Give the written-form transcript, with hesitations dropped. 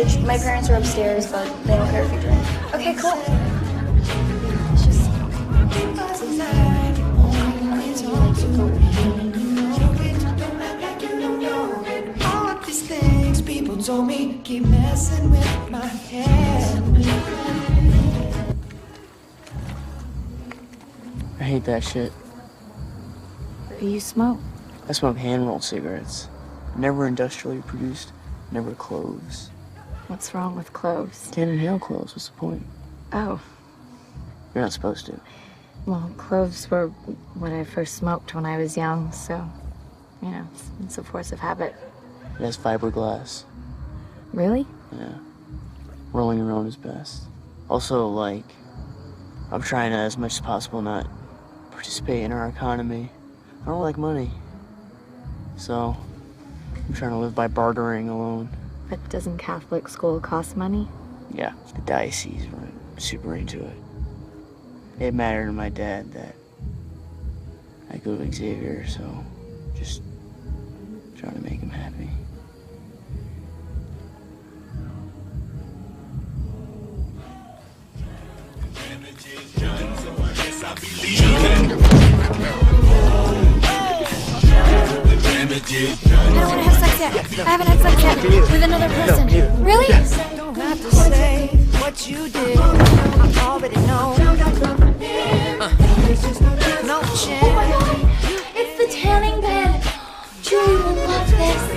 fridge. My parents are upstairs, but they don't care if you drink. Okay, cool. It's just... All of these things people told me keep messing with my head. I hate that shit. What do you smoke? I smoke hand-rolled cigarettes. Never industrially produced, never cloves. What's wrong with cloves? Can't inhale cloves, what's the point? Oh, You're not supposed to. well, cloves were what I first smoked when I was young, so, you know, it's a force of habit. It has fiberglass. Really? Yeah. Rolling your own is best. Also, like, I'm trying to, as much as possible, not participate in our economy. I don't like money. So, I'm trying to live by bartering alone. But doesn't Catholic school cost money? Yeah, the diocese were super into it. It mattered to my dad that I go to Xavier, so just trying to make him happy. I don't want to have sex yet. I haven't had sex yet with another person. Really? Don't have to say what you did. I already know. No chance. Oh my god, it's the tanning bed. Julie will love this.